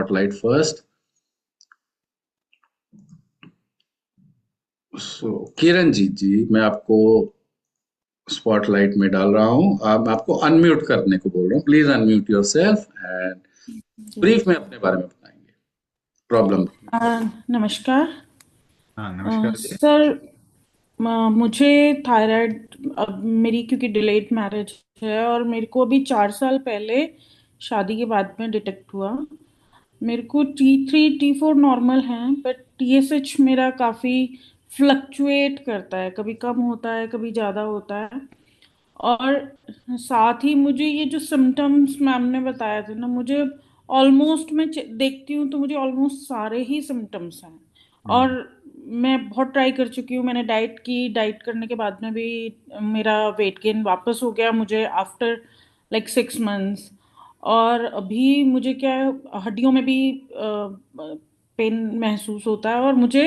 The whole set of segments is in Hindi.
Spotlight first. सो किरण जी मैं आपको स्पॉटलाइट में डाल रहा हूँ। अब मैं आपको अनम्यूट करने को बोल रहा हूँ। Please unmute yourself and जी। ब्रीफ में अपने बारे में बताएंगे, प्रॉब्लम। अ, नमस्कार। हाँ, नमस्कार जी। सर, मुझे थायराइड, अब मेरी क्योंकि डिलेड मैरिज है और मेरे को अभी 4 साल पहले शादी के बाद में डिटेक्ट हुआ। मेरे को T3 T4 नॉर्मल है, बट TSH मेरा काफ़ी फ्लक्चुएट करता है, कभी कम होता है कभी ज़्यादा होता है। और साथ ही मुझे ये जो सिम्टम्स मैम ने बताया थे ना, मुझे ऑलमोस्ट मैं देखती हूँ तो मुझे ऑलमोस्ट सारे ही सिम्टम्स हैं। और हम्म। मैं बहुत ट्राई कर चुकी हूँ, मैंने डाइट की, डाइट करने के बाद में भी मेरा वेट गेन वापस हो गया मुझे आफ्टर लाइक 6 मंथ्स। और अभी मुझे क्या है, हड्डियों में भी पेन महसूस होता है और मुझे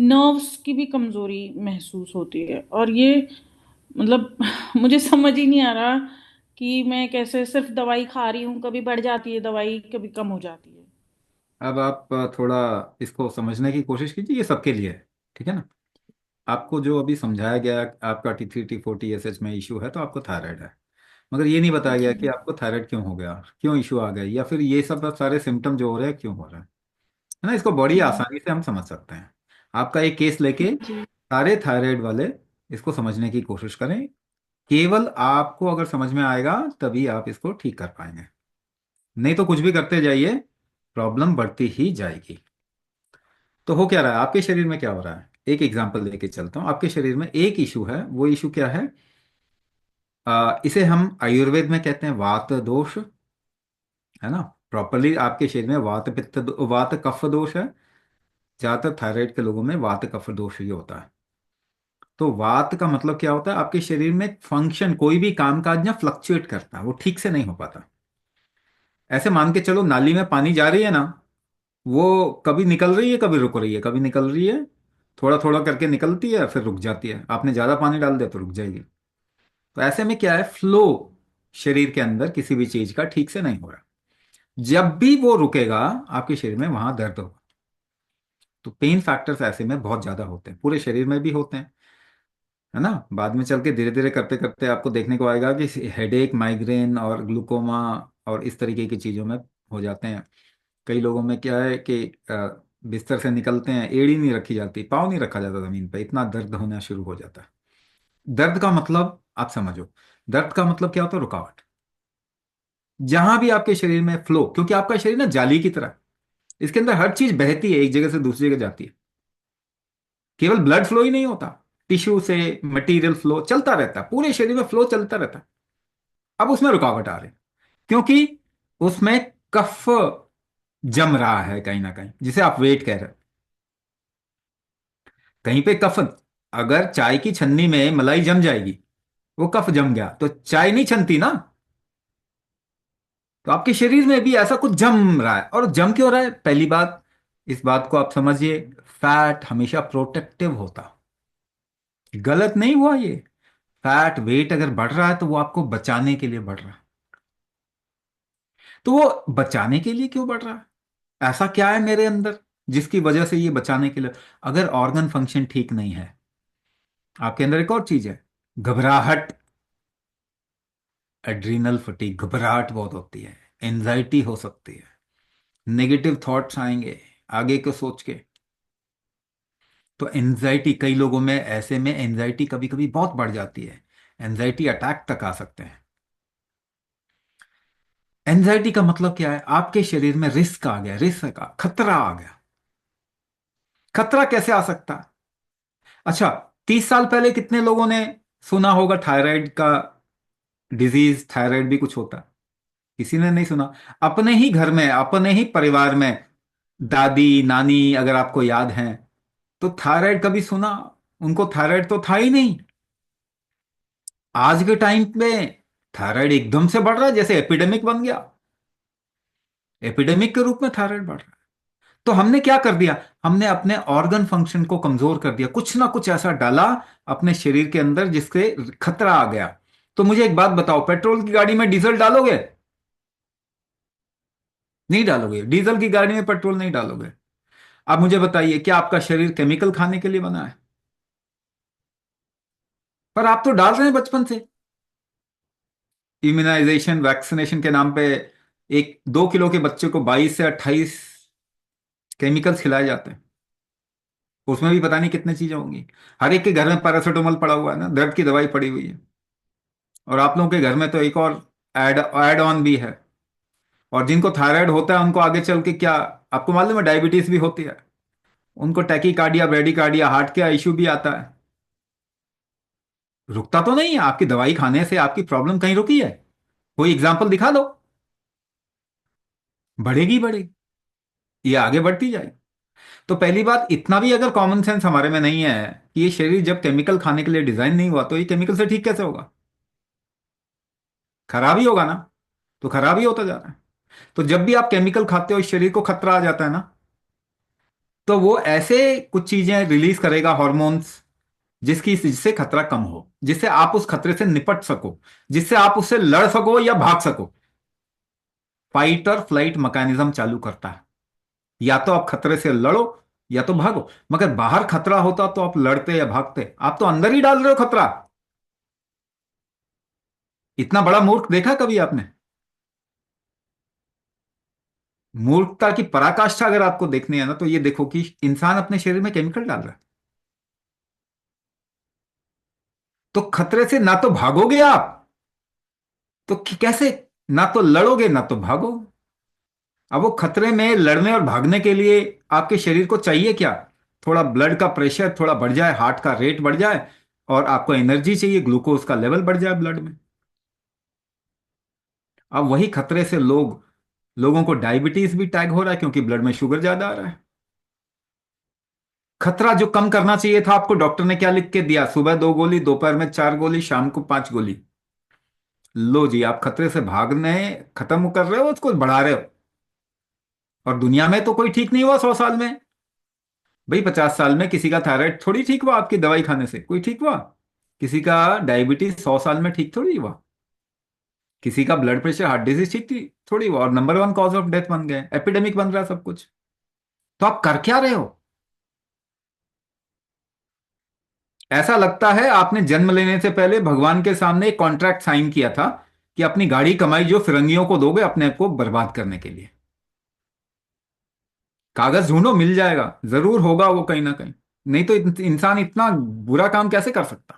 नर्व्स की भी कमजोरी महसूस होती है। और ये मतलब मुझे समझ ही नहीं आ रहा कि मैं कैसे, सिर्फ दवाई खा रही हूँ, कभी बढ़ जाती है दवाई कभी कम हो जाती है। अब आप थोड़ा इसको समझने की कोशिश कीजिए, ये सबके लिए है। ठीक है ना। आपको जो अभी समझाया गया, आपका T3 T4 TSH में इशू है तो आपको थायराइड है। मगर ये नहीं बताया गया जी। कि आपको थायराइड क्यों हो गया, क्यों इशू आ गया, या फिर ये सब सारे सिम्टम जो हो रहे हैं क्यों हो रहे हैं। है ना। इसको बड़ी जी। आसानी से हम समझ सकते हैं। आपका एक केस लेके जी। सारे थायराइड वाले इसको समझने की कोशिश करें। केवल आपको अगर समझ में आएगा तभी आप इसको ठीक कर पाएंगे। नहीं तो कुछ भी करते जाइए, प्रॉब्लम बढ़ती ही जाएगी। तो हो क्या रहा है आपके शरीर में, क्या हो रहा है, एक एग्जांपल लेके चलता हूँ। आपके शरीर में एक इशू है, वो इशू क्या है? इसे हम आयुर्वेद में कहते हैं वात दोष। है ना। प्रॉपरली आपके शरीर में वात पित्त वात कफ दोष है। ज्यादातर थायराइड के लोगों में वात कफ दोष ही होता है। तो वात का मतलब क्या होता है? आपके शरीर में फंक्शन, कोई भी कामकाज ना फ्लक्चुएट करता है, वो ठीक से नहीं हो पाता। ऐसे मान के चलो, नाली में पानी जा रही है ना, वो कभी निकल रही है, कभी रुक रही है, कभी निकल रही है, थोड़ा थोड़ा करके निकलती है, फिर रुक जाती है। आपने ज्यादा पानी डाल दिया तो रुक जाएगी। तो ऐसे में क्या है, फ्लो शरीर के अंदर किसी भी चीज का ठीक से नहीं हो रहा। जब भी वो रुकेगा आपके शरीर में वहां दर्द होगा। तो पेन फैक्टर्स ऐसे में बहुत ज्यादा होते हैं, पूरे शरीर में भी होते हैं। है ना। बाद में चल के धीरे धीरे करते करते आपको देखने को आएगा कि हेडेक, माइग्रेन और ग्लूकोमा और इस तरीके की चीजों में हो जाते हैं। कई लोगों में क्या है कि बिस्तर से निकलते हैं, एड़ी नहीं रखी जाती, पाँव नहीं रखा जाता जमीन पे, इतना दर्द होना शुरू हो जाता है। दर्द का मतलब आप समझो, दर्द का मतलब क्या होता है? रुकावट। जहां भी आपके शरीर में फ्लो, क्योंकि आपका शरीर ना जाली की तरह है, इसके अंदर हर चीज बहती है, एक जगह से दूसरी जगह जाती है। केवल ब्लड फ्लो ही नहीं होता, टिश्यू से मटेरियल फ्लो चलता रहता है, पूरे शरीर में फ्लो चलता रहता है। अब उसमें रुकावट आ रही है, क्योंकि उसमें कफ जम रहा है कहीं ना कहीं, जिसे आप वेट कह रहे हो। कहीं पे कफ, अगर चाय की छन्नी में मलाई जम जाएगी, वो कफ जम गया तो चाय नहीं छनती ना। तो आपके शरीर में भी ऐसा कुछ जम रहा है। और जम क्यों रहा है? पहली बात, इस बात को आप समझिए, फैट हमेशा प्रोटेक्टिव होता, गलत नहीं हुआ ये। फैट वेट अगर बढ़ रहा है तो वो आपको बचाने के लिए बढ़ रहा है। तो वो बचाने के लिए क्यों बढ़ रहा है? ऐसा क्या है मेरे अंदर जिसकी वजह से ये बचाने के लिए? अगर ऑर्गन फंक्शन ठीक नहीं है, आपके अंदर एक और चीज है, घबराहट, एड्रीनल फटीग, घबराहट बहुत होती है, एंजाइटी हो सकती है, नेगेटिव थॉट्स आएंगे आगे को सोच के। तो एंजाइटी, कई लोगों में ऐसे में एंजाइटी कभी कभी बहुत बढ़ जाती है, एंजाइटी अटैक तक आ सकते हैं। एंजाइटी का मतलब क्या है? आपके शरीर में रिस्क आ गया, रिस्क का खतरा आ गया। खतरा कैसे आ सकता है? अच्छा, 30 साल पहले कितने लोगों ने सुना होगा थायराइड का डिजीज, थायराइड भी कुछ होता है? किसी ने नहीं सुना। अपने ही घर में, अपने ही परिवार में, दादी नानी अगर आपको याद हैं, तो थायराइड कभी सुना? उनको थायराइड तो था ही नहीं। आज के टाइम में थायराइड एकदम से बढ़ रहा है, जैसे एपिडेमिक बन गया। एपिडेमिक के रूप में थायराइड बढ़ रहा है। तो हमने क्या कर दिया? हमने अपने ऑर्गन फंक्शन को कमजोर कर दिया, कुछ ना कुछ ऐसा डाला अपने शरीर के अंदर जिससे खतरा आ गया। तो मुझे एक बात बताओ, पेट्रोल की गाड़ी में डीजल डालोगे? नहीं डालोगे, डीजल की गाड़ी में पेट्रोल नहीं डालोगे। अब मुझे बताइए, क्या आपका शरीर केमिकल खाने के लिए बना है? पर आप तो डाल रहे हैं बचपन से। इम्यूनाइजेशन, वैक्सीनेशन के नाम पे एक 2 किलो के बच्चे को 22 से 28 केमिकल्स खिलाए जाते हैं। उसमें भी पता नहीं कितनी चीजें होंगी। हर एक के घर में पैरासीटामोल पड़ा हुआ है ना, दर्द की दवाई पड़ी हुई है। और आप लोगों के घर में तो एक और एड एड ऑन भी है। और जिनको थायराइड होता है उनको आगे चल के क्या, आपको मालूम है, डायबिटीज भी होती है। उनको टैकीकार्डिया, ब्रेडिकार्डिया, हार्ट का इश्यू भी आता है। रुकता तो नहीं है, आपकी दवाई खाने से आपकी प्रॉब्लम कहीं रुकी है? कोई एग्जाम्पल दिखा दो। बढ़ेगी बढ़ेगी, ये आगे बढ़ती जाएगी। तो पहली बात, इतना भी अगर कॉमन सेंस हमारे में नहीं है कि ये शरीर जब केमिकल खाने के लिए डिजाइन नहीं हुआ, तो ये केमिकल से ठीक कैसे होगा? खराब ही होगा ना। तो खराब ही होता जा रहा है। तो जब भी आप केमिकल खाते हो, इस शरीर को खतरा आ जाता है ना, तो वो ऐसे कुछ चीजें रिलीज करेगा, हॉर्मोन्स, जिससे खतरा कम हो, जिससे आप उस खतरे से निपट सको, जिससे आप उससे लड़ सको या भाग सको। फाइट और फ्लाइट मैकेनिज्म चालू करता है। या तो आप खतरे से लड़ो या तो भागो। मगर बाहर खतरा होता तो आप लड़ते या भागते? आप तो अंदर ही डाल रहे हो खतरा। इतना बड़ा मूर्ख देखा कभी आपने? मूर्खता की पराकाष्ठा अगर आपको देखनी है ना, तो ये देखो कि इंसान अपने शरीर में केमिकल डाल रहा है। तो खतरे से ना तो भागोगे आप, तो कैसे? ना तो लड़ोगे ना तो भागो। अब वो खतरे में लड़ने और भागने के लिए आपके शरीर को चाहिए क्या? थोड़ा ब्लड का प्रेशर थोड़ा बढ़ जाए, हार्ट का रेट बढ़ जाए, और आपको एनर्जी चाहिए, ग्लूकोज का लेवल बढ़ जाए ब्लड में। अब वही खतरे से लोगों को डायबिटीज भी टैग हो रहा है, क्योंकि ब्लड में शुगर ज्यादा आ रहा है। खतरा जो कम करना चाहिए था, आपको डॉक्टर ने क्या लिख के दिया? सुबह 2 गोली, दोपहर में 4 गोली, शाम को 5 गोली। लो जी, आप खतरे से भागने खत्म कर रहे हो, उसको बढ़ा रहे हो। और दुनिया में तो कोई ठीक नहीं हुआ 100 साल में। भाई 50 साल में किसी का थायराइड थोड़ी ठीक हुआ आपकी दवाई खाने से? कोई ठीक हुआ? किसी का डायबिटीज 100 साल में ठीक थोड़ी हुआ? किसी का ब्लड प्रेशर, हार्ट डिजीज ठीक थी थोड़ी हुआ? और नंबर 1 कॉज ऑफ डेथ बन गए, एपिडेमिक बन रहा है सब कुछ। तो आप कर क्या रहे हो? ऐसा लगता है आपने जन्म लेने से पहले भगवान के सामने एक कॉन्ट्रैक्ट साइन किया था कि अपनी गाड़ी कमाई जो फिरंगियों को दोगे अपने को बर्बाद करने के लिए। कागज ढूंढो, मिल जाएगा, जरूर होगा वो कहीं ना कहीं। नहीं तो इंसान इतना बुरा काम कैसे कर सकता?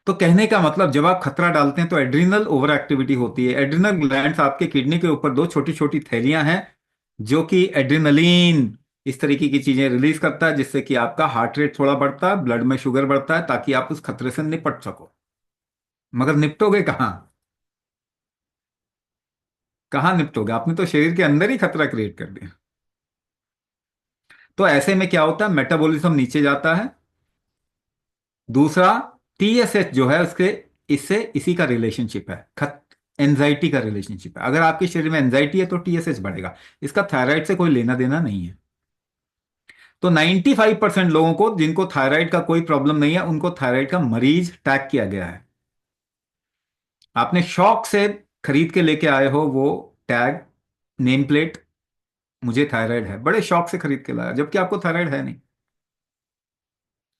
तो कहने का मतलब, जब आप खतरा डालते हैं तो एड्रिनल ओवर एक्टिविटी होती है। एड्रिनल ग्लैंड्स आपके किडनी के ऊपर दो छोटी छोटी थैलियां हैं, जो कि एड्रिनलिन इस तरीके की चीजें रिलीज करता है, जिससे कि आपका हार्ट रेट थोड़ा बढ़ता है, ब्लड में शुगर बढ़ता है, ताकि आप उस खतरे से निपट सको। मगर निपटोगे कहाँ? कहाँ निपटोगे? आपने तो शरीर के अंदर ही खतरा क्रिएट कर दिया। तो ऐसे में क्या होता है, मेटाबॉलिज्म नीचे जाता है। दूसरा, टीएसएच जो है उसके, इससे इसी का रिलेशनशिप है, खत एंजाइटी का रिलेशनशिप है। अगर आपके शरीर में एंजाइटी है तो टीएसएच बढ़ेगा। इसका थायराइड से कोई लेना देना नहीं है। तो 95% लोगों को जिनको थायराइड का कोई प्रॉब्लम नहीं है, उनको थायराइड का मरीज टैग किया गया है। आपने शौक से खरीद के लेके आए हो वो टैग, नेम प्लेट, मुझे थायराइड है, बड़े शौक से खरीद के लाया, जबकि आपको थायराइड है नहीं।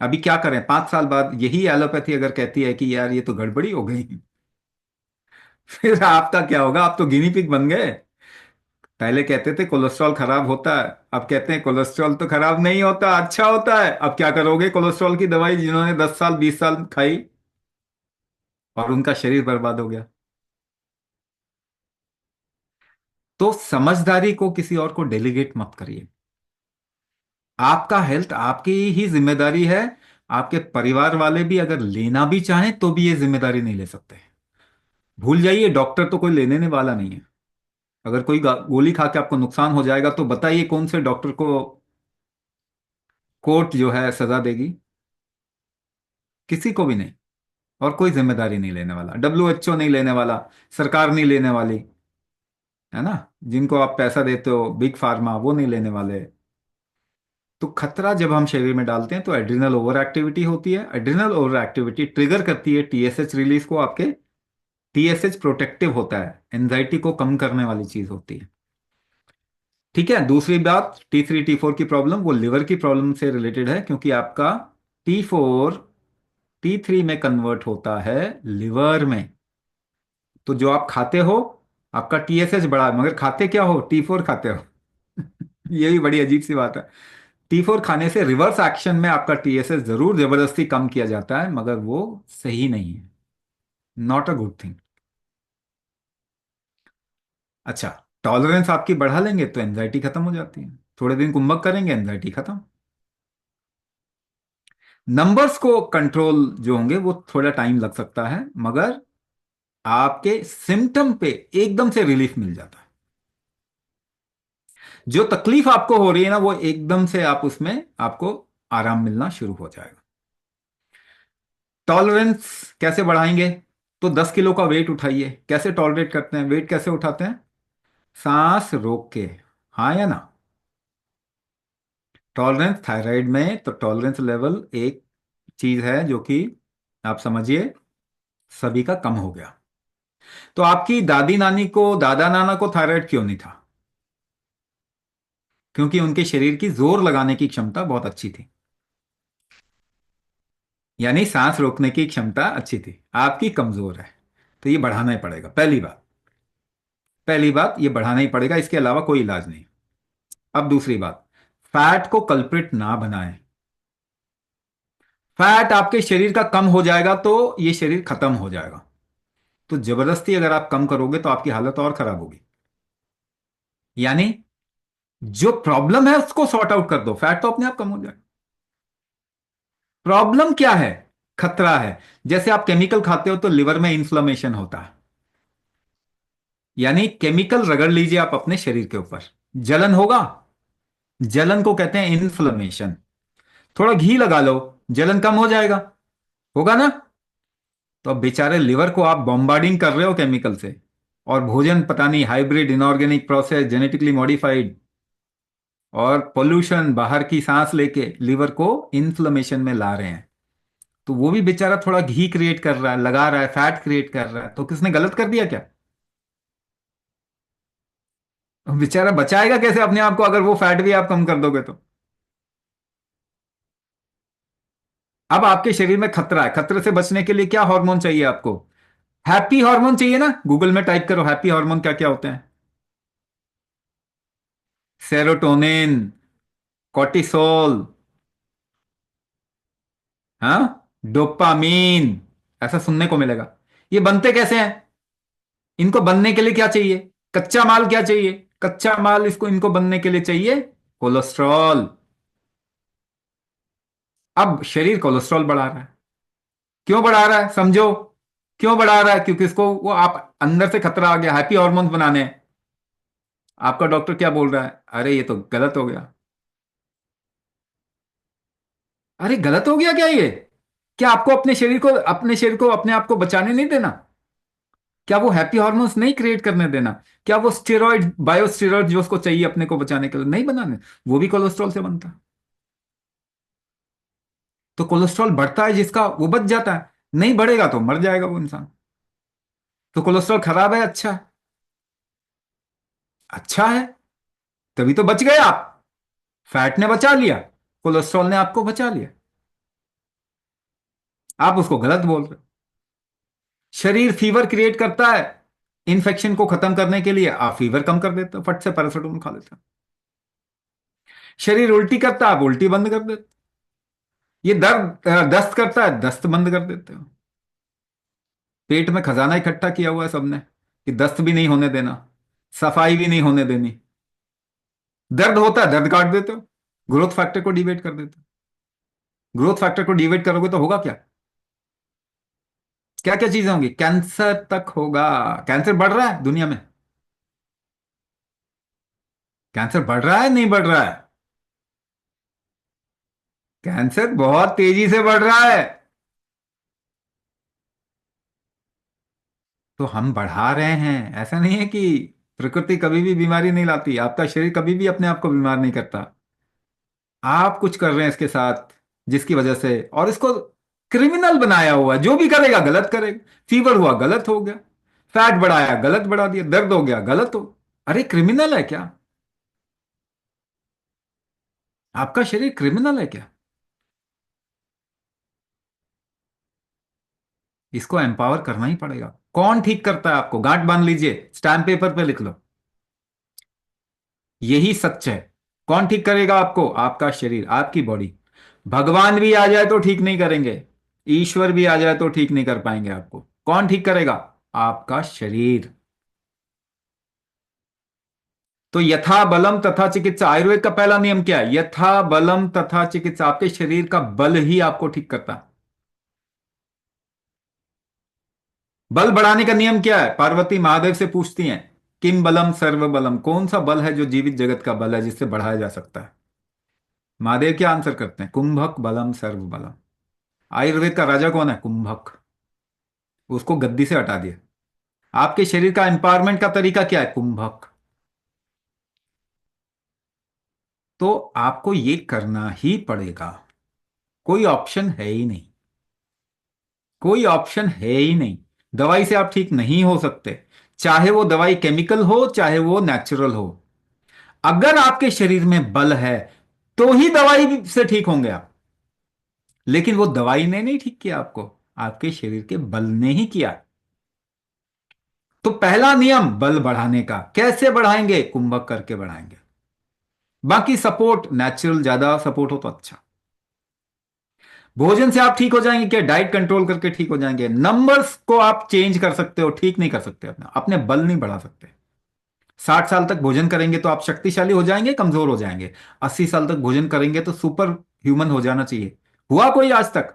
अभी क्या करें, 5 साल बाद यही एलोपैथी अगर कहती है कि यार ये तो गड़बड़ी हो गई, फिर आपका क्या होगा? आप तो गिनी पिग बन गए। पहले कहते थे कोलेस्ट्रॉल खराब होता है, अब कहते हैं कोलेस्ट्रॉल तो खराब नहीं होता, अच्छा होता है। अब क्या करोगे? कोलेस्ट्रॉल की दवाई जिन्होंने 10 साल 20 साल खाई और उनका शरीर बर्बाद हो गया। तो समझदारी को किसी और को डेलीगेट मत करिए। आपका हेल्थ आपकी ही जिम्मेदारी है। आपके परिवार वाले भी अगर लेना भी चाहें तो भी ये जिम्मेदारी नहीं ले सकते। भूल जाइए, डॉक्टर तो कोई लेने वाला नहीं है। अगर कोई गोली खा के आपको नुकसान हो जाएगा तो बताइए कौन से डॉक्टर को कोर्ट जो है सजा देगी? किसी को भी नहीं। और कोई जिम्मेदारी नहीं लेने वाला, डब्ल्यूएचओ नहीं लेने वाला, सरकार नहीं लेने वाली, है ना? जिनको आप पैसा देते हो, बिग फार्मा, वो नहीं लेने वाले। तो खतरा जब हम शरीर में डालते हैं तो एड्रिनल ओवर एक्टिविटी होती है। एड्रिनल ओवर एक्टिविटी ट्रिगर करती है टीएसएच रिलीज को आपके टीएसएच प्रोटेक्टिव होता है, एंजाइटी को कम करने वाली चीज होती है। ठीक है। दूसरी बात, T3 T4 की प्रॉब्लम वो लिवर की प्रॉब्लम से रिलेटेड है, क्योंकि आपका T4 T3 में कन्वर्ट होता है लिवर में। तो जो आप खाते हो, आपका टीएसएच बढ़ा है, मगर खाते क्या हो? T4 खाते हो। ये भी बड़ी अजीब सी बात है। T4 खाने से रिवर्स एक्शन में आपका टीएसएच जरूर जबरदस्ती कम किया जाता है, मगर वो सही नहीं है, नॉट अ गुड थिंग। अच्छा, टॉलरेंस आपकी बढ़ा लेंगे तो एंजाइटी खत्म हो जाती है, थोड़े दिन कुंभक करेंगे एंजाइटी खत्म। नंबर्स को कंट्रोल जो होंगे वो थोड़ा टाइम लग सकता है, मगर आपके सिम्टम पे एकदम से रिलीफ मिल जाता है। जो तकलीफ आपको हो रही है ना, वो एकदम से आप उसमें आपको आराम मिलना शुरू हो जाएगा। टॉलरेंस कैसे बढ़ाएंगे? तो 10 किलो का वेट उठाइए। कैसे टॉलरेट करते हैं? वेट कैसे उठाते हैं? सांस रोक के। हाँ या ना? टॉलरेंस थायराइड में तो टॉलरेंस लेवल एक चीज है जो कि आप समझिए सभी का कम हो गया। तो आपकी दादी नानी को, दादा नाना को थायराइड क्यों नहीं था? क्योंकि उनके शरीर की जोर लगाने की क्षमता बहुत अच्छी थी, यानी सांस रोकने की क्षमता अच्छी थी। आपकी कमजोर है, तो ये बढ़ाना ही पड़ेगा। पहली बात, पहली बात ये बढ़ाना ही पड़ेगा, इसके अलावा कोई इलाज नहीं। अब दूसरी बात, फैट को कल्प्रिट ना बनाएं। फैट आपके शरीर का कम हो जाएगा तो ये शरीर खत्म हो जाएगा। तो जबरदस्ती अगर आप कम करोगे तो आपकी हालत और खराब होगी। यानी जो प्रॉब्लम है उसको सॉर्ट आउट कर दो, फैट तो अपने आप कम हो जाएगा। प्रॉब्लम क्या है? खतरा है। जैसे आप केमिकल खाते हो तो लिवर में इन्फ्लेमेशन होता है, यानी केमिकल रगड़ लीजिए आप अपने शरीर के ऊपर, जलन होगा। जलन को कहते हैं इन्फ्लेमेशन। थोड़ा घी लगा लो, जलन कम हो जाएगा, होगा ना? तो अब बेचारे लिवर को आप बॉम्बार्डिंग कर रहे हो केमिकल से, और भोजन पता नहीं hybrid, inorganic process, genetically modified, और पोल्यूशन, बाहर की सांस लेके लिवर को इन्फ्लेमेशन में ला रहे हैं। तो वो भी बेचारा थोड़ा घी क्रिएट कर रहा है, लगा रहा है, फैट क्रिएट कर रहा है, तो किसने गलत कर दिया क्या? बेचारा बचाएगा कैसे अपने आप को अगर वो फैट भी आप कम कर दोगे तो? अब आपके शरीर में खतरा है, खतरे से बचने के लिए क्या हार्मोन चाहिए आपको? हैप्पी हार्मोन चाहिए ना? गूगल में टाइप करो हैप्पी हार्मोन क्या क्या होते हैं। सेरोटोनिन, कॉर्टिसोल, हाँ, डोपामीन, ऐसा सुनने को मिलेगा। ये बनते कैसे हैं? इनको बनने के लिए क्या चाहिए? कच्चा माल क्या चाहिए? कच्चा माल इसको, इनको बनने के लिए चाहिए कोलेस्ट्रॉल। अब शरीर कोलेस्ट्रॉल बढ़ा रहा है। क्यों बढ़ा रहा है समझो? क्यों बढ़ा रहा है? क्योंकि इसको वो आप अंदर से खतरा आ गया, हैप्पी हार्मोन्स बनाने हैं। आपका डॉक्टर क्या बोल रहा है? अरे ये तो गलत हो गया। अरे गलत हो गया क्या ये? क्या आपको अपने शरीर को, अपने आप को बचाने नहीं देना? क्या वो हैप्पी हार्मोन्स नहीं क्रिएट करने देना? क्या वो स्टेरॉइड, बायोस्टेरॉइड जो उसको चाहिए अपने को बचाने के लिए नहीं बनाने? वो भी कोलेस्ट्रॉल से बनता है। तो कोलेस्ट्रॉल बढ़ता है जिसका, वो बच जाता है, नहीं बढ़ेगा तो मर जाएगा वो इंसान। तो कोलेस्ट्रॉल खराब है अच्छा है? अच्छा है, तभी तो बच गए आप। फैट ने बचा लिया, कोलेस्ट्रॉल ने आपको बचा लिया। आप उसको गलत बोल रहे हो। शरीर फीवर क्रिएट करता है, इन्फेक्शन को खत्म करने के लिए आप फीवर कम कर देते हो, फट से पैरासीटामोल खा लेते हो। शरीर उल्टी करता है, आप उल्टी बंद कर देते हो। ये दर्द दस्त करता है, दस्त बंद कर देते हो। पेट में खजाना इकट्ठा किया हुआ है सबने, कि दस्त भी नहीं होने देना, सफाई भी नहीं होने देनी। दर्द होता है, दर्द काट देते हो, ग्रोथ फैक्टर को डिवेट कर देते हो। ग्रोथ फैक्टर को डिवेट करोगे तो होगा क्या? क्या क्या चीजें होंगी? कैंसर तक होगा। कैंसर बढ़ रहा है दुनिया में? कैंसर बढ़ रहा है नहीं बढ़ रहा है? कैंसर बहुत तेजी से बढ़ रहा है। तो हम बढ़ा रहे हैं, ऐसा नहीं है कि प्रकृति कभी भी बीमारी नहीं लाती, आपका शरीर कभी भी अपने आप को बीमार नहीं करता। आप कुछ कर रहे हैं इसके साथ, जिसकी वजह से, और इसको क्रिमिनल बनाया हुआ है। जो भी करेगा गलत करेगा। फीवर हुआ गलत हो गया, फैट बढ़ाया, गलत बढ़ा दिया, दर्द हो गया, गलत हो। अरे क्रिमिनल है क्या? आपका शरीर क्रिमिनल है क्या? इसको एम्पावर करना ही पड़ेगा। कौन ठीक करता है आपको? गांठ बांध लीजिए, स्टैम्प पेपर पे लिख लो, यही सच है। कौन ठीक करेगा आपको? आपका शरीर, आपकी बॉडी। भगवान भी आ जाए तो ठीक नहीं करेंगे, ईश्वर भी आ जाए तो ठीक नहीं कर पाएंगे आपको। कौन ठीक करेगा? आपका शरीर। तो यथा बलम तथा चिकित्सा, आयुर्वेद का पहला नियम क्या है? यथा बलम तथा चिकित्सा। आपके शरीर का बल ही आपको ठीक करता है। बल बढ़ाने का नियम क्या है? पार्वती महादेव से पूछती हैं, किम बलम सर्व बलम, कौन सा बल है जो जीवित जगत का बल है, जिससे बढ़ाया जा सकता है? महादेव क्या आंसर करते हैं? कुंभक बलम सर्व बलम। आयुर्वेद का राजा कौन है? कुंभक। उसको गद्दी से हटा दिया। आपके शरीर का एम्पावरमेंट का तरीका क्या है? कुंभक। तो आपको ये करना ही पड़ेगा, कोई ऑप्शन है ही नहीं। कोई ऑप्शन है ही नहीं। दवाई से आप ठीक नहीं हो सकते, चाहे वो दवाई केमिकल हो चाहे वो नेचुरल हो। अगर आपके शरीर में बल है तो ही दवाई से ठीक होंगे आप। लेकिन वो दवाई ने नहीं ठीक किया आपको, आपके शरीर के बल ने ही किया। तो पहला नियम बल बढ़ाने का, कैसे बढ़ाएंगे? कुंभक करके बढ़ाएंगे। बाकी सपोर्ट नेचुरल, ज्यादा सपोर्ट हो तो अच्छा। भोजन से आप ठीक हो जाएंगे क्या? डाइट कंट्रोल करके ठीक हो जाएंगे। नंबर्स को आप चेंज कर सकते हो, ठीक नहीं कर सकते अपना, अपने बल नहीं बढ़ा सकते। 60 साल तक भोजन करेंगे तो आप शक्तिशाली हो जाएंगे, कमजोर हो जाएंगे। 80 साल तक भोजन करेंगे तो सुपर ह्यूमन हो जाना चाहिए। हुआ कोई आज तक?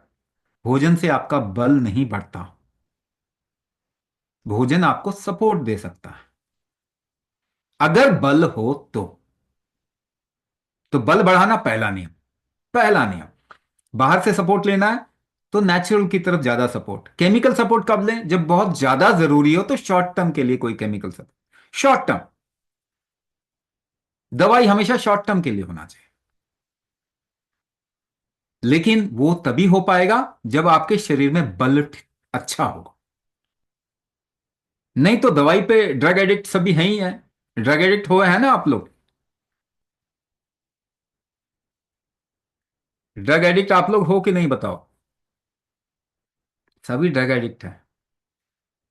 भोजन से आपका बल नहीं बढ़ता, भोजन आपको सपोर्ट दे सकता है, अगर बल हो तो। तो बल बढ़ाना पहला नियम। पहला नियम, बाहर से सपोर्ट लेना है तो नेचुरल की तरफ ज्यादा सपोर्ट। केमिकल सपोर्ट कब लें? जब बहुत ज्यादा जरूरी हो तो शॉर्ट टर्म के लिए कोई केमिकल सपोर्ट। शॉर्ट टर्म दवाई हमेशा शॉर्ट टर्म के लिए होना चाहिए, लेकिन वो तभी हो पाएगा जब आपके शरीर में बल अच्छा होगा। नहीं तो दवाई पे ड्रग एडिक्ट सभी हैं ही है। ड्रग एडिक्ट हुए हैं ना आप लोग? ड्रग एडिक्ट आप लोग हो कि नहीं बताओ? सभी ड्रग एडिक्ट है।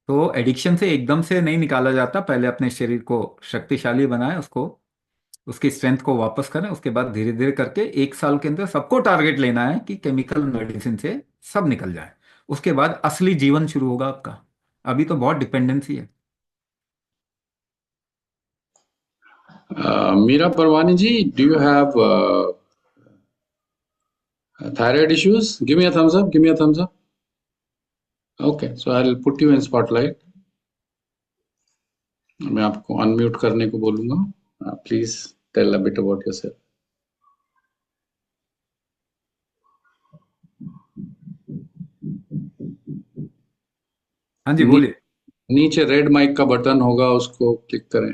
तो एडिक्शन से एकदम से नहीं निकाला जाता, पहले अपने शरीर को शक्तिशाली बनाए, उसको, उसकी स्ट्रेंथ को वापस करें, उसके बाद धीरे धीरे करके 1 साल के अंदर सबको टारगेट लेना है कि केमिकल मेडिसिन से सब निकल जाए। उसके बाद असली जीवन शुरू होगा आपका। अभी तो बहुत डिपेंडेंसी है। Meera Parwani ji, do you have thyroid issues? Give me a thumbs up. Give me a thumbs up. Okay, so I'll put you in spotlight. मैं आपको अनम्यूट करने को बोलूंगा। Please tell a bit about yourself. हाँ जी नी, बोलिए। नीचे रेड माइक का बटन होगा, उसको क्लिक करें।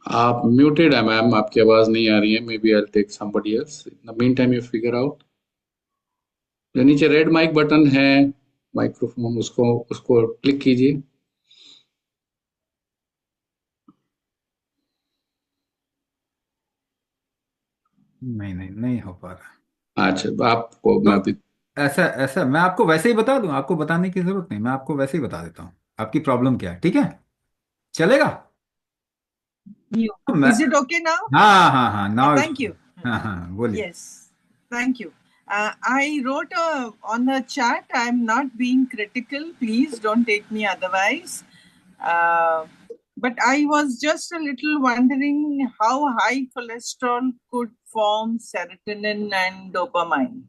आप म्यूटेड है मैम, आपकी आवाज नहीं आ रही है। Maybe I take somebody else. In the meantime you figure out. जो नीचे रेड माइक बटन है, माइक्रोफोन, उसको उसको क्लिक कीजिए। नहीं नहीं, नहीं हो पा रहा। अच्छा, आपको तो मैं अभी ऐसा ऐसा मैं आपको वैसे ही बता दूं, आपको बताने की जरूरत नहीं, मैं आपको वैसे ही बता देता हूं आपकी प्रॉब्लम क्या है, ठीक है? चलेगा? You. मैं, Is it okay now? हाँ हाँ हाँ, नाउ। Thank you. हाँ हाँ बोलिए। Yes. Thank you. I wrote on the chat, I'm not being critical. Please don't take me otherwise. But I was just a little wondering how high cholesterol could form serotonin and dopamine.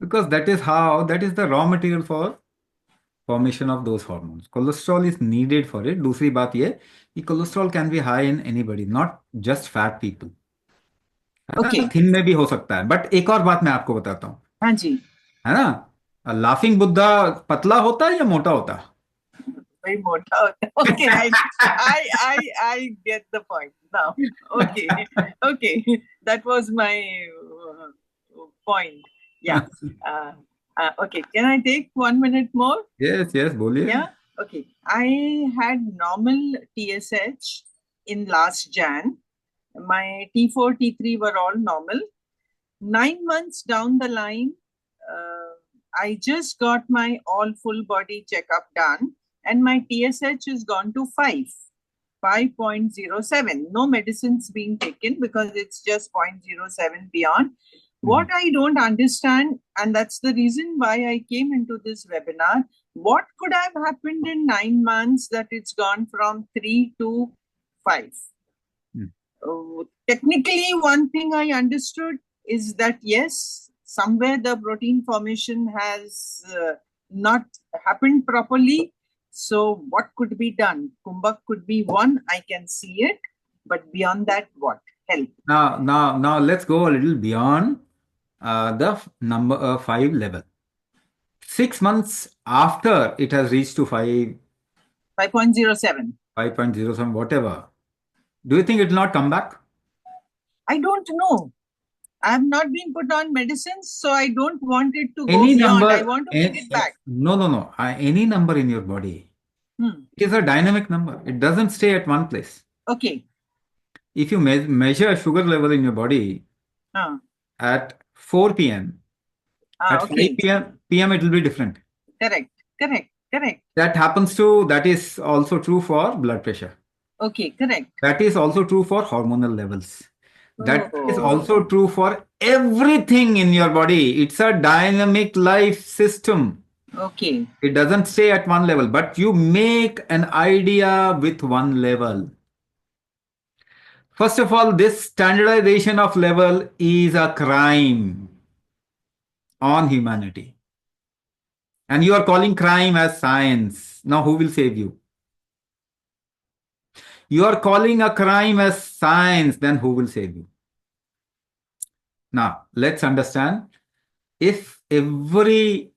Because that is the raw material for formation of those hormones. Cholesterol is needed for it. दूसरी बात ये कि cholesterol can be high in anybody, not just fat people. है ना? Okay. थिन में भी हो सकता है। बट एक और बात मैं आपको बताता हूँ, हाँ जी. है ना? लाफिंग बुद्धा पतला होता है या मोटा होता है? भाई मोटा होता है. Okay, I get the point now. Okay, okay, that was my point. Yeah. Okay, can I take 1 minute more? Yes yes बोलिए. Yeah. Okay. I had normal TSH in last Jan. My T4, T3 were all normal. 9 months down the line, I just got my all full body checkup done, and my TSH has gone to 5.07. No medicines being taken because it's just 0.07 beyond. What I don't understand, and that's the reason why I came into this webinar, what could have happened in 9 months that it's gone from 3 to 5? Technically, one thing I understood is that yes, somewhere the protein formation has not happened properly. So what could be done? Kumbhak could be one, I can see it, but beyond that, what? Help. Now let's go a little beyond the number 5 level. 6 months after it has reached to 5.07. 5.07, whatever. Do you think it will not come back? I don't know. I have not been put on medicines, so I don't want it to go Any beyond. number, I want to bring it back. No. Any number in your body. It is a dynamic number. It doesn't stay at one place. Okay. If you measure sugar level in your body at 4 p.m., at okay. 5 p.m. it will be different. Correct. That is also true for blood pressure. Okay, correct. That is also true for hormonal levels. That is also true for everything in your body. It's a dynamic life system. Okay. It doesn't stay at one level, but you make an idea with one level. First of all, this standardization of level is a crime on humanity. And you are calling crime as science. Now, who will save you? You are calling a crime as science, then who will save you? Now, let's understand. If every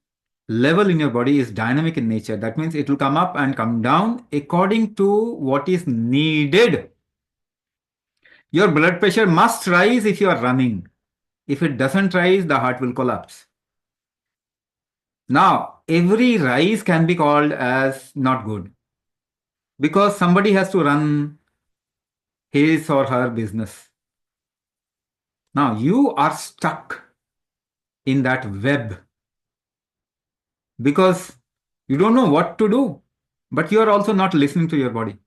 level in your body is dynamic in nature, that means it will come up and come down according to what is needed. Your blood pressure must rise if you are running. If it doesn't rise, the heart will collapse. Now, every rise can be called as not good because somebody has to run his or her business. Now, you are stuck in that web because you don't know what to do, but you are also not listening to your body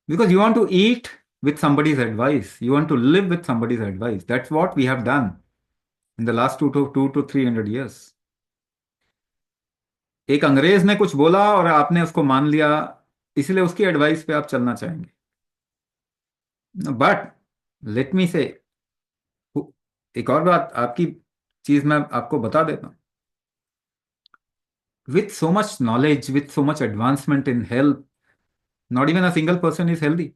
because you want to eat with somebody's advice. You want to live with somebody's advice. That's what we have done in the last 200 to 300 years. एक अंग्रेज ने कुछ बोला और आपने उसको मान लिया, इसलिए उसकी एडवाइस पे आप चलना चाहेंगे. बट लेट मी से एक और बात, आपकी चीज मैं आपको बता देता हूं. With so much knowledge, with so much advancement in health, not even a single person is healthy.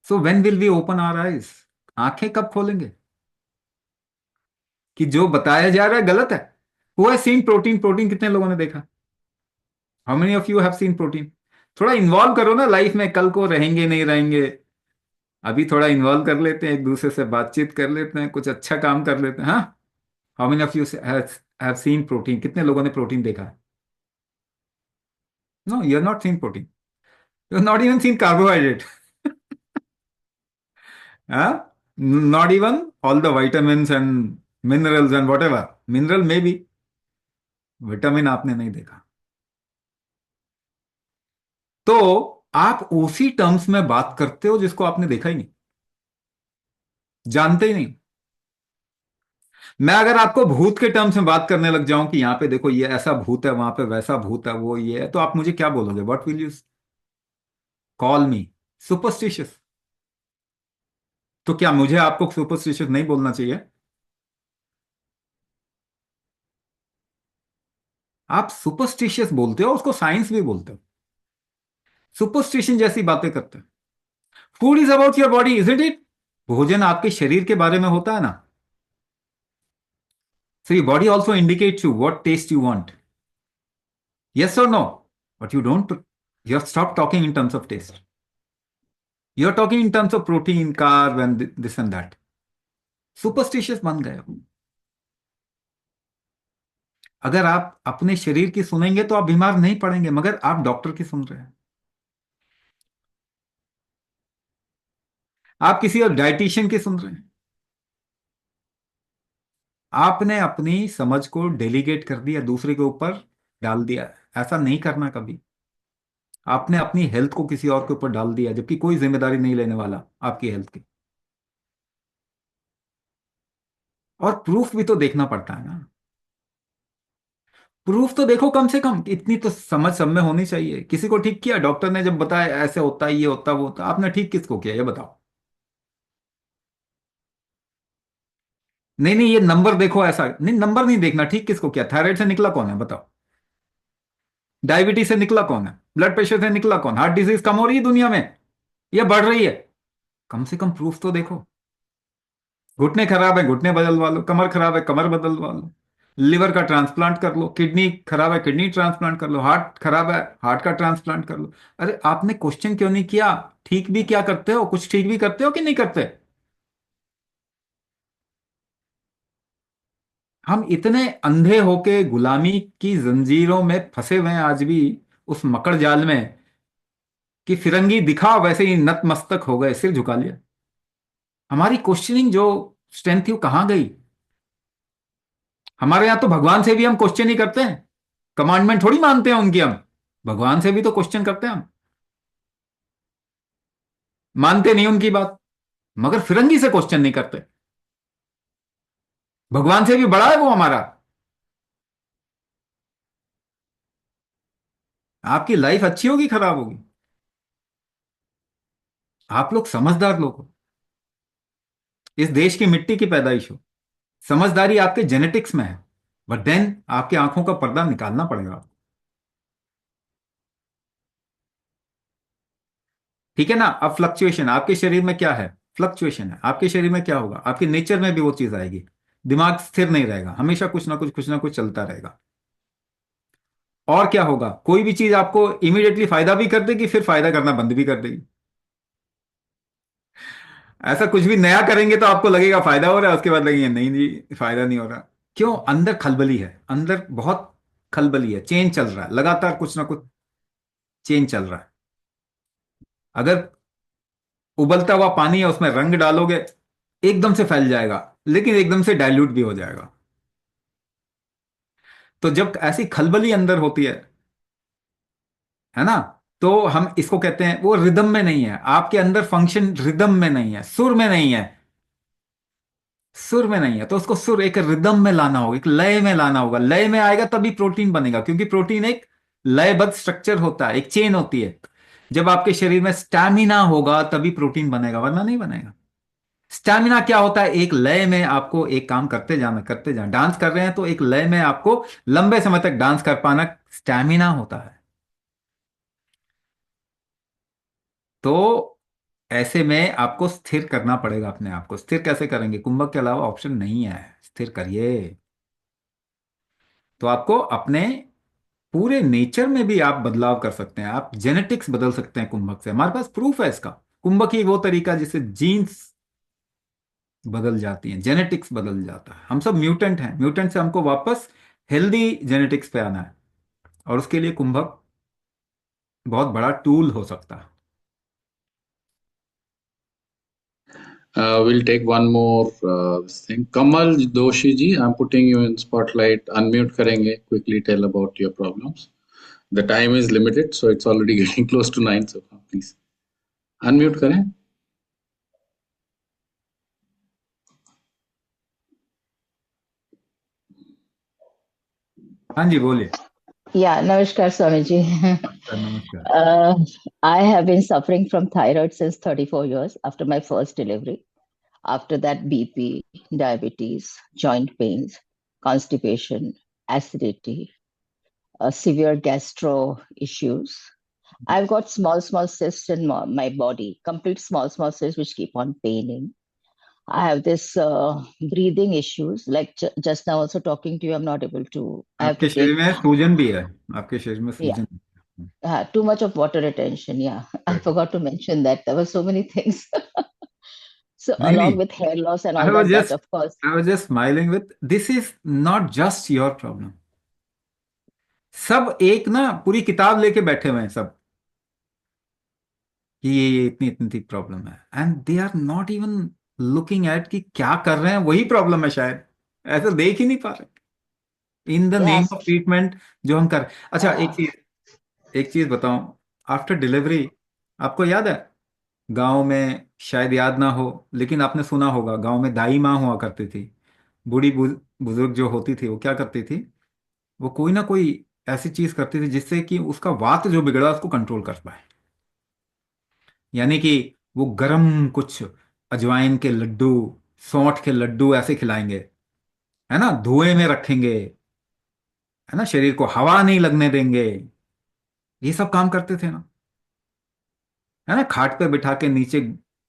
So when will we open our eyes? आंखें कब खोलेंगे कि जो बताया जा रहा है गलत है? Who has seen protein? Protein कितने लोगों ने देखा? How many of you have seen protein? थोड़ा इन्वॉल्व करो ना लाइफ में, कल को रहेंगे नहीं रहेंगे, अभी थोड़ा इन्वॉल्व कर लेते हैं, एक दूसरे से बातचीत कर लेते हैं, कुछ अच्छा काम कर लेते हैं. हाँ, how many of you have seen protein? कितने लोगों ने प्रोटीन देखा है? No, you have not seen protein. You have not even seen carbohydrate. Not even all the vitamins and minerals and whatever. Mineral may be, vitamin आपने नहीं देखा. तो आप उसी टर्म्स में बात करते हो जिसको आपने देखा ही नहीं, जानते ही नहीं. मैं अगर आपको भूत के टर्म्स में बात करने लग जाऊं कि यहां पे देखो ये ऐसा भूत है, वहां पे वैसा भूत है, वो ये है, तो आप मुझे क्या बोलोगे? What will you call me? Superstitious. तो क्या मुझे आपको सुपरस्टिशियस नहीं बोलना चाहिए? आप सुपरस्टिशियस बोलते हो, उसको साइंस भी बोलते हो. सुपरस्टिशन जैसी बातें करते हैं. Food is about your body, isn't it? भोजन आपके शरीर के बारे में होता है ना. So your body also indicates you what taste you want. Yes or no? But you have stopped talking in terms of taste. You are talking in terms of protein, carb, and this and that. Superstitious बन गए हो। अगर आप अपने शरीर की सुनेंगे तो आप बीमार नहीं पड़ेंगे, मगर आप डॉक्टर की सुन रहे हैं, आप किसी और डाइटिशियन की सुन रहे हैं। आपने अपनी समझ को डेलीगेट कर दिया, दूसरे के ऊपर डाल दिया। ऐसा नहीं करना कभी। आपने अपनी हेल्थ को किसी और के ऊपर डाल दिया, जबकि कोई जिम्मेदारी नहीं लेने वाला आपकी हेल्थ की। और प्रूफ भी तो देखना पड़ता है ना। प्रूफ तो देखो, कम से कम इतनी तो समझ सब में होनी चाहिए। किसी को ठीक किया डॉक्टर ने, जब बताया ऐसे होता है, ये होता है, वो होता है, आपने ठीक किसको किया ये बताओ। नहीं नहीं, ये नंबर देखो, ऐसा नहीं, नंबर नहीं देखना, ठीक किसको किया। थायराइड से निकला कौन है बताओ? डायबिटीज से निकला कौन है? ब्लड प्रेशर से निकला कौन? हार्ट डिजीज कम हो रही है दुनिया में या बढ़ रही है? कम से कम प्रूफ तो देखो। घुटने खराब है, घुटने बदलवा लो। कमर खराब है, कमर बदलवा लो। लिवर का ट्रांसप्लांट कर लो। किडनी खराब है, किडनी ट्रांसप्लांट कर लो। हार्ट खराब है, हार्ट का ट्रांसप्लांट कर लो। अरे आपने क्वेश्चन क्यों नहीं किया? ठीक भी क्या करते हो? कुछ ठीक भी करते हो कि नहीं करते? हम इतने अंधे होके गुलामी की जंजीरों में फंसे हुए हैं आज भी, उस मकड़ जाल में, कि फिरंगी दिखा वैसे ही नतमस्तक हो गए, सिर झुका लिया। हमारी क्वेश्चनिंग जो स्ट्रेंथ थी वो कहां गई? हमारे यहां तो भगवान से भी हम क्वेश्चन ही करते हैं। कमांडमेंट थोड़ी मानते हैं उनकी हम। भगवान से भी तो क्वेश्चन करते हैं हम। मानते नहीं उनकी बात, मगर फिरंगी से क्वेश्चन नहीं करते। भगवान से भी बड़ा है वो हमारा। आपकी लाइफ अच्छी होगी खराब होगी, आप लोग समझदार लोग हो, इस देश की मिट्टी की पैदाइश हो। समझदारी आपके जेनेटिक्स में है, बट देन आपके आंखों का पर्दा निकालना पड़ेगा। ठीक है ना? अब फ्लक्चुएशन आपके शरीर में क्या है? फ्लक्चुएशन है आपके शरीर में, क्या होगा? आपके नेचर में भी वो चीज आएगी। दिमाग स्थिर नहीं रहेगा, हमेशा कुछ ना कुछ चलता रहेगा। और क्या होगा? कोई भी चीज आपको इमीडिएटली फायदा भी कर देगी, फिर फायदा करना बंद भी कर देगी। ऐसा कुछ भी नया करेंगे तो आपको लगेगा फायदा हो रहा है, उसके बाद लगेगा नहीं जी फायदा नहीं हो रहा। क्यों? अंदर खलबली है, अंदर बहुत खलबली है, चेंज चल रहा है लगातार, कुछ ना कुछ चेंज चल रहा है। अगर उबलता हुआ पानी है, उसमें रंग डालोगे, एकदम से फैल जाएगा, लेकिन एकदम से डाइल्यूट भी हो जाएगा। तो जब ऐसी खलबली अंदर होती है ना, तो हम इसको कहते हैं वो रिदम में नहीं है। आपके अंदर फंक्शन रिदम में नहीं है, सुर में नहीं है। सुर में नहीं है तो उसको सुर, एक रिदम में लाना होगा, एक लय में लाना होगा। लय में आएगा तभी प्रोटीन बनेगा, क्योंकि प्रोटीन एक लयबद्ध स्ट्रक्चर होता है, एक चेन होती है। जब आपके शरीर में स्टैमिना होगा तभी प्रोटीन बनेगा, वरना नहीं बनेगा। स्टैमिना क्या होता है? एक लय में आपको एक काम करते जाना, करते जाना। डांस कर रहे हैं तो एक लय में आपको लंबे समय तक डांस कर पाना स्टैमिना होता है। तो ऐसे में आपको स्थिर करना पड़ेगा अपने आप को। स्थिर कैसे करेंगे? कुंभक के अलावा ऑप्शन नहीं है, स्थिर करिए। तो आपको अपने पूरे नेचर में भी आप बदलाव कर सकते हैं, आप जेनेटिक्स बदल सकते हैं कुंभक से। हमारे पास प्रूफ है इसका। कुंभक ही वो तरीका जिससे जीन्स बदल जाती हैं, जेनेटिक्स बदल जाता है। हम सब म्यूटेंट हैं, म्यूटेंट से हमको वापस हेल्दी जेनेटिक्स पे आना है, और उसके लिए कुंभक बहुत बड़ा टूल हो सकता है। We'll take one more thing. Kamal Doshi ji, I'm putting you in spotlight. Unmute करेंगे. Quickly tell about your problems. The time is limited, so it's already getting close to 9. So please unmute करें. हाँ जी बोलिए। Yeah, Namaskar Swamiji. नमस्कार। I have been suffering from thyroid since 34 years after my first delivery. After that, BP, diabetes, joint pains, constipation, acidity, severe gastro issues. I've got small cysts in my body, complete small cysts which keep on paining. I have this breathing issues. Like just now, also talking to you, I'm not able to. I have आपके to शरीर take, में सूजन भी है, आपके शरीर में yeah, सूजन। too much of water retention. Yeah, I Correct. forgot to mention that. There were so many things. So नहीं नहीं, along with hair loss and I all was that, that just of course, I was just smiling with this is not just your problem. सब एक ना पूरी किताब लेके बैठे हुए हैं सब कि ये इतनी इतनी सी प्रॉब्लम है, and they are not even looking at कि क्या कर रहे हैं, वही प्रॉब्लम है शायद, ऐसा देख ही नहीं पा रहे in the name yes, of treatment जो हम कर। अच्छा, uh, एक चीज बताऊं, आफ्टर डिलीवरी आपको याद है, गांव में शायद याद ना हो लेकिन आपने सुना होगा, गांव में दाई माँ हुआ करती थी, बूढ़ी बुजुर्ग जो होती थी वो क्या करती थी, वो कोई ना कोई ऐसी चीज करती थी जिससे कि उसका वात जो बिगड़ा उसको कंट्रोल कर पाए। यानी कि वो गरम कुछ अजवाइन के लड्डू, सौंठ के लड्डू ऐसे खिलाएंगे, है ना, धुएं में रखेंगे, है ना, शरीर को हवा नहीं लगने देंगे, ये सब काम करते थे ना, है ना, खाट पे बिठा के नीचे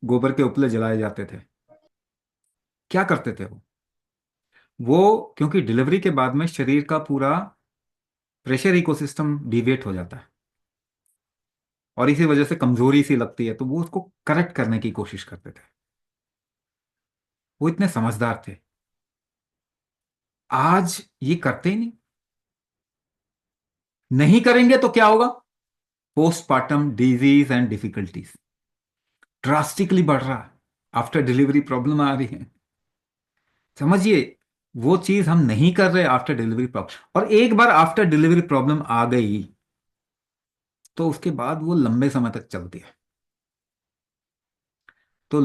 गोबर के उपले जलाए जाते थे। क्या करते थे वो क्योंकि डिलीवरी के बाद में शरीर का पूरा प्रेशर इकोसिस्टम डिविएट हो जाता है और इसी वजह से कमजोरी सी लगती है, तो वो उसको करेक्ट करने की कोशिश करते थे। वो इतने समझदार थे। आज ये करते ही नहीं। नहीं करेंगे तो क्या होगा, postpartum disease and difficulties drastically बढ़ रहा है, आफ्टर डिलीवरी प्रॉब्लम आ रही है। समझिए, वो चीज हम नहीं कर रहे आफ्टर डिलीवरी प्रॉब्लम, और एक बार आफ्टर डिलीवरी प्रॉब्लम आ गई तो उसके बाद वो लंबे समय तक चलती है। तो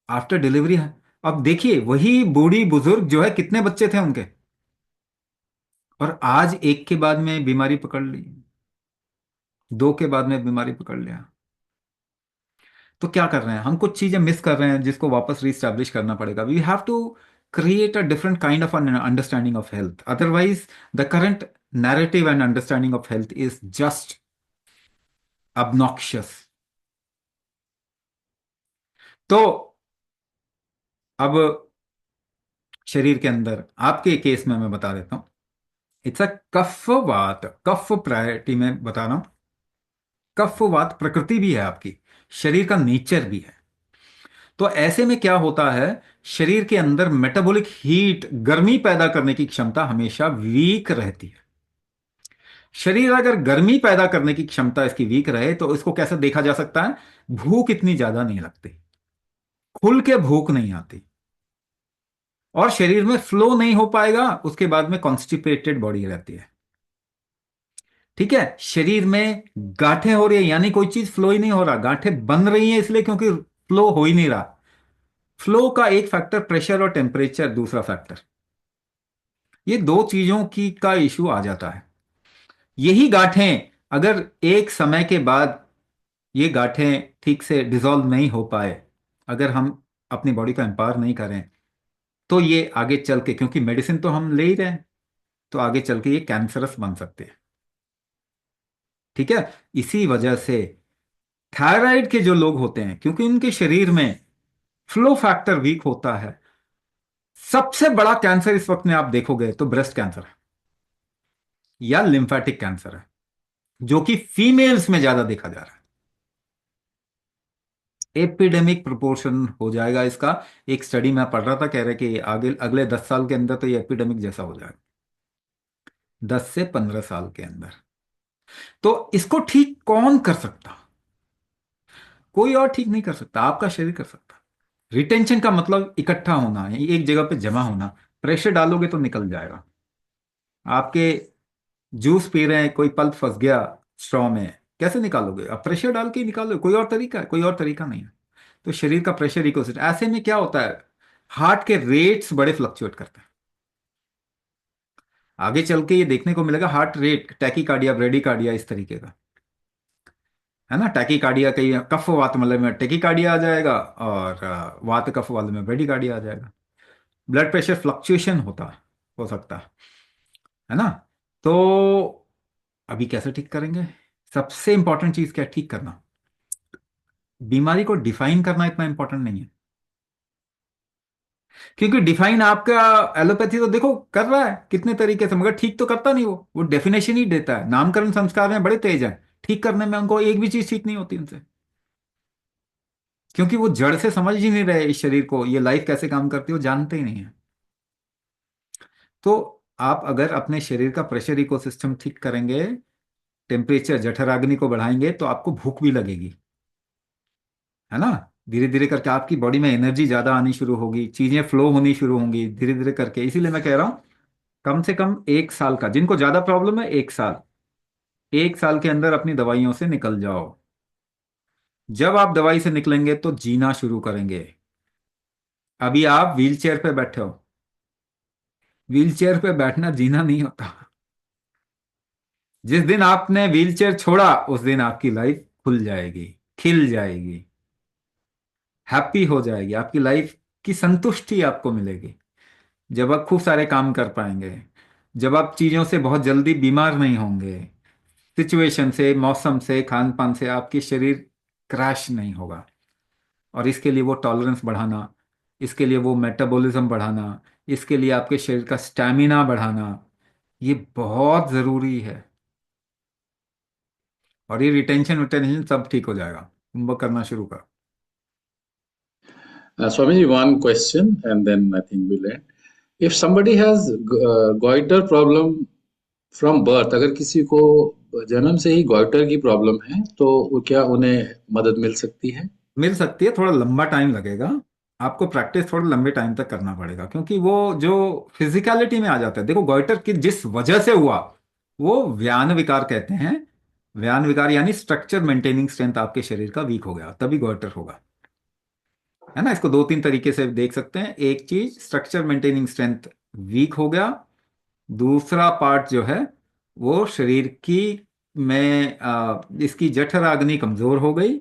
आफ्टर डिलीवरी है, अब देखिए वही बूढ़ी बुजुर्ग जो है, कितने बच्चे थे उनके, और आज एक के बाद में बीमारी पकड़ ली, दो के बाद में बीमारी पकड़ लिया। तो क्या कर रहे हैं हम, कुछ चीजें मिस कर रहे हैं जिसको वापस रीस्टैब्लिश करना पड़ेगा। We have to create a different kind of an understanding of health. Otherwise, the current narrative and understanding of health is just obnoxious. तो अब शरीर के अंदर आपके केस में मैं बता देता हूं, इट्स अ कफ वात, कफ प्रायोरिटी में बता रहा हूं। कफ वात प्रकृति भी है आपकी, शरीर का नेचर भी है। तो ऐसे में क्या होता है, शरीर के अंदर मेटाबॉलिक हीट, गर्मी पैदा करने की क्षमता हमेशा वीक रहती है। शरीर अगर गर्मी पैदा करने की क्षमता इसकी वीक रहे तो इसको कैसे देखा जा सकता है, भूख इतनी ज्यादा नहीं लगती, खुल के भूख नहीं आती, और शरीर में फ्लो नहीं हो पाएगा, उसके बाद में कॉन्स्टिपेटेड बॉडी रहती है। ठीक है, शरीर में गांठें हो रही है, यानी कोई चीज फ्लो ही नहीं हो रहा, गांठें बन रही हैं इसलिए क्योंकि फ्लो हो ही नहीं रहा। फ्लो का एक फैक्टर प्रेशर और टेम्परेचर, दूसरा फैक्टर, ये दो चीजों की का इशू आ जाता है। यही गांठें अगर एक समय के बाद ये गांठें ठीक से डिसॉल्व नहीं हो पाए, अगर हम अपनी बॉडी को एम्पावर नहीं करें, तो ये आगे चल के, क्योंकि मेडिसिन तो हम ले ही रहे हैं, तो आगे चल के ये कैंसरस बन सकते हैं। ठीक है, इसी वजह से थायराइड के जो लोग होते हैं, क्योंकि उनके शरीर में फ्लो फैक्टर वीक होता है, सबसे बड़ा कैंसर इस वक्त में आप देखोगे तो ब्रेस्ट कैंसर है या लिम्फेटिक कैंसर है, जो कि फीमेल्स में ज्यादा देखा जा रहा है। एपिडेमिक प्रोपोर्शन हो जाएगा इसका। एक स्टडी मैं पढ़ रहा था, कह रहे कि आगे अगले 10 साल के अंदर तो ये एपिडेमिक जैसा हो जाएगा, 10 से 15 साल के अंदर। तो इसको ठीक कौन कर सकता, कोई और ठीक नहीं कर सकता, आपका शरीर कर सकता। रिटेंशन का मतलब इकट्ठा होना, एक जगह पे जमा होना। प्रेशर डालोगे तो निकल जाएगा। आपके जूस पी रहे हैं, कोई पल्प फंस गया स्ट्रॉ में, कैसे निकालोगे, आप प्रेशर डाल के ही निकालोगे, कोई और तरीका है, कोई और तरीका नहीं है। तो शरीर का प्रेशर इकोसिस्टम, ऐसे में क्या होता है, हार्ट के रेट्स बड़े फ्लक्चुएट करते हैं। आगे चल के ये देखने को मिलेगा, हार्ट रेट टैकीकार्डिया, ब्रेडिकार्डिया, इस तरीके का, है ना। टैकीकार्डिया कहीं कफ वात मतलब में टैकीकार्डिया आ जाएगा, और वात कफ वाले में ब्रेडिकार्डिया आ जाएगा। ब्लड प्रेशर फ्लक्चुएशन होता है, हो सकता है ना। तो अभी कैसे ठीक करेंगे, सबसे इंपॉर्टेंट चीज क्या है, ठीक करना। बीमारी को डिफाइन करना इतना इंपॉर्टेंट नहीं है, क्योंकि डिफाइन आपका एलोपैथी तो देखो कर रहा है कितने तरीके से, मगर ठीक तो करता नहीं। वो डेफिनेशन ही देता है। नामकरण संस्कार में बड़े तेज है, ठीक करने में उनको एक भी चीज ठीक नहीं होती उनसे, क्योंकि वो जड़ से समझ ही नहीं रहे इस शरीर को, ये लाइफ कैसे काम करती है वो जानते ही नहीं है। तो आप अगर अपने शरीर का प्रेशर इकोसिस्टम ठीक करेंगे, टेम्परेचर जठराग्नि को बढ़ाएंगे, तो आपको भूख भी लगेगी, है ना। धीरे धीरे करके आपकी बॉडी में एनर्जी ज्यादा आनी शुरू होगी, चीजें फ्लो होनी शुरू होंगी धीरे धीरे करके। इसीलिए मैं कह रहा हूं कम से कम 1 साल का, जिनको ज्यादा प्रॉब्लम है 1 साल, 1 साल के अंदर अपनी दवाइयों से निकल जाओ। जब आप दवाई से निकलेंगे तो जीना शुरू करेंगे। अभी आप व्हील चेयर पे बैठे हो, व्हील चेयर पे बैठना जीना नहीं होता। जिस दिन आपने व्हील चेयर छोड़ा उस दिन आपकी लाइफ खुल जाएगी, खिल जाएगी, हैप्पी हो जाएगी। आपकी लाइफ की संतुष्टि आपको मिलेगी जब आप खूब सारे काम कर पाएंगे, जब आप चीजों से बहुत जल्दी बीमार नहीं होंगे, सिचुएशन से, मौसम से, खान पान से आपकी शरीर क्रैश नहीं होगा। और इसके लिए वो टॉलरेंस बढ़ाना, इसके लिए वो मेटाबॉलिज्म बढ़ाना, इसके लिए आपके शरीर का स्टैमिना बढ़ाना, ये बहुत जरूरी है। और ये रिटेंशन विटेंशन सब ठीक हो जाएगा, तुम वो करना शुरू करो। Swamiji, one question, and then I think we'll end. If somebody has goiter problem from birth, अगर किसी को जन्म से ही goiter की प्रॉब्लम है, तो वो क्या उन्हें मदद मिल सकती है? मिल सकती है, थोड़ा लंबा टाइम लगेगा। आपको प्रैक्टिस थोड़ा लंबे टाइम तक करना पड़ेगा, क्योंकि वो जो फिजिकलिटी में आ जाता है। देखो गोइटर की जिस वजह से हुआ वो व्यान विकार कहते हैं। व्यान विकार यानी स्ट्रक्चर मेंटेनिंग स्ट्रेंथ आपके शरीर का वीक हो गया, तभी गोइटर होगा, है ना। इसको 2-3 तरीके से देख सकते हैं। एक चीज स्ट्रक्चर मेंटेनिंग स्ट्रेंथ वीक हो गया, दूसरा पार्ट जो है वो शरीर की में इसकी जठराग्नि कमजोर हो गई,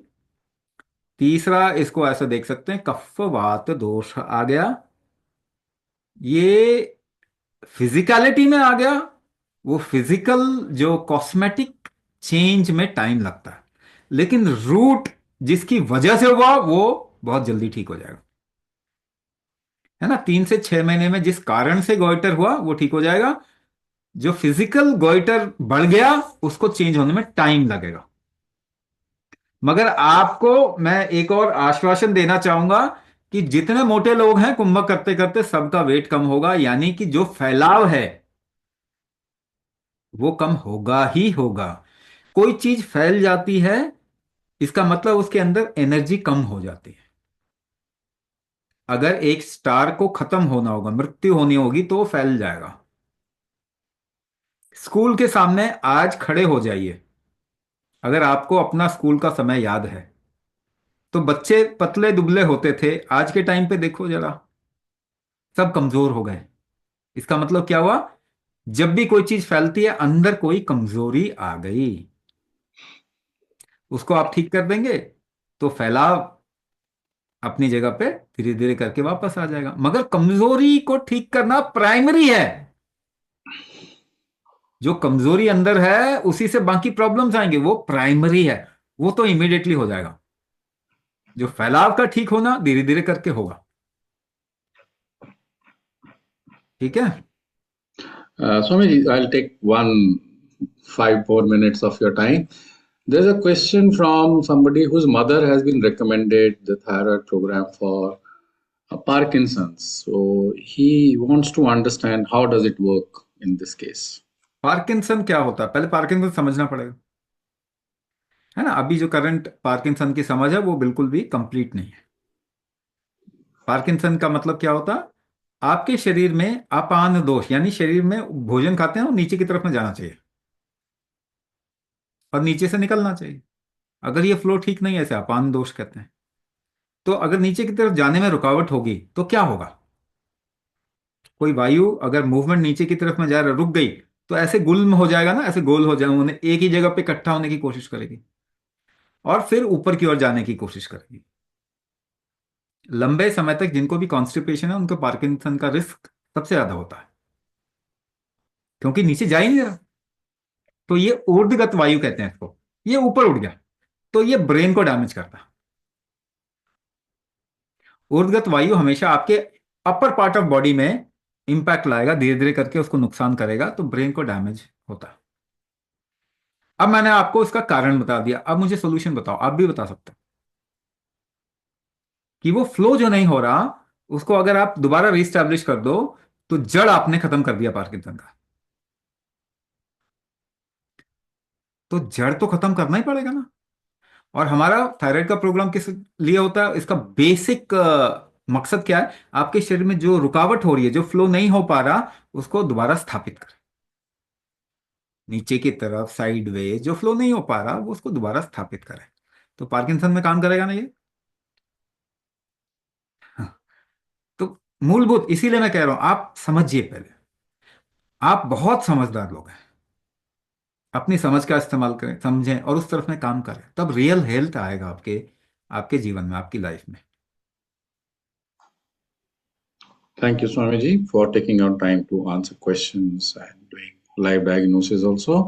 तीसरा इसको ऐसा देख सकते हैं कफ वात दोष आ गया। ये फिजिकलिटी में आ गया। वो फिजिकल जो कॉस्मेटिक चेंज में टाइम लगता है, लेकिन रूट जिसकी वजह से हुआ वो बहुत जल्दी ठीक हो जाएगा, है ना। 3 से 6 महीने में जिस कारण से गोइटर हुआ वो ठीक हो जाएगा। जो फिजिकल गोइटर बढ़ गया उसको चेंज होने में टाइम लगेगा। मगर आपको मैं एक और आश्वासन देना चाहूंगा कि जितने मोटे लोग हैं कुंभक करते करते सबका वेट कम होगा, यानी कि जो फैलाव है वो कम होगा ही होगा। कोई चीज फैल जाती है इसका मतलब उसके अंदर एनर्जी कम हो जाती है। अगर एक स्टार को खत्म होना होगा, मृत्यु होनी होगी, तो वो फैल जाएगा। स्कूल के सामने आज खड़े हो जाइए, अगर आपको अपना स्कूल का समय याद है तो बच्चे पतले दुबले होते थे, आज के टाइम पे देखो जरा, सब कमजोर हो गए। इसका मतलब क्या हुआ? जब भी कोई चीज फैलती है अंदर कोई कमजोरी आ गई, उसको आप ठीक कर देंगे तो फैलाव अपनी जगह पे धीरे धीरे करके वापस आ जाएगा। मगर कमजोरी को ठीक करना प्राइमरी है। जो कमजोरी अंदर है उसी से बाकी प्रॉब्लम्स आएंगे, वो प्राइमरी है, वो तो इमीडिएटली हो जाएगा। जो फैलाव का ठीक होना धीरे धीरे करके होगा। ठीक है। Swamiji, I'll take 5 more minutes of your time. There's a question from somebody whose mother has been recommended the thyroid program for Parkinson's. So he wants to understand how does it work in this case. Parkinson क्या होता है, पहले पार्किंसन समझना पड़ेगा, है ना। अभी जो करंट पार्किंसन की समझ है वो बिल्कुल भी कंप्लीट नहीं है। पार्किंसन का मतलब क्या होता है? आपके शरीर में अपान दोष, यानी शरीर में भोजन खाते हैं वो नीचे की तरफ में जाना चाहिए और नीचे से निकलना चाहिए। अगर ये फ्लो ठीक नहीं है, इसे अपान दोष कहते हैं। तो अगर नीचे की तरफ जाने में रुकावट होगी तो क्या होगा? कोई वायु अगर मूवमेंट नीचे की तरफ में जा रहा रुक गई तो ऐसे गुल्म हो जाएगा ना, ऐसे गोल हो जाएगा, उन्हें एक ही जगह पे इकट्ठा होने की कोशिश करेगी और फिर ऊपर की ओर जाने की कोशिश करेगी। लंबे समय तक जिनको भी कॉन्स्टिपेशन है उनको पार्किंसन का रिस्क सबसे ज्यादा होता है, क्योंकि नीचे जा ही नहीं रहा। तो ये ऊर्ध्वगत वायु कहते हैं इसको, ये ऊपर उड़ गया तो ये ब्रेन को डैमेज करता है। ऊर्ध्वगत वायु हमेशा आपके अपर पार्ट ऑफ बॉडी में इंपैक्ट लाएगा, धीरे धीरे करके उसको नुकसान करेगा, तो ब्रेन को डैमेज होता है। अब मैंने आपको इसका कारण बता दिया, अब मुझे सोल्यूशन बताओ, आप भी बता सकते हो कि वो फ्लो जो नहीं हो रहा उसको अगर आप दोबारा रीस्टैब्लिश कर दो तो जड़ आपने खत्म कर दिया पार्किंसन का, तो जड़ तो खत्म करना ही पड़ेगा ना। और हमारा थायराइड का प्रोग्राम किस लिए होता है, इसका बेसिक मकसद क्या है, आपके शरीर में जो रुकावट हो रही है, जो फ्लो नहीं हो पा रहा, उसको दोबारा स्थापित करें। नीचे की तरफ साइड वे जो फ्लो नहीं हो पा रहा वो उसको दोबारा स्थापित करें, तो पार्किंसन में काम करेगा ना ये। हाँ, तो मूलभूत, इसीलिए मैं कह रहा हूं आप समझिए पहले, आप बहुत समझदार लोग हैं, अपनी समझ का इस्तेमाल करें, समझें और उस तरफ में काम करें, तब रियल हेल्थ आएगा आपके आपके जीवन में, आपकी लाइफ में। Thank you, Swamiji, for taking out time to answer questions and doing live diagnosis also.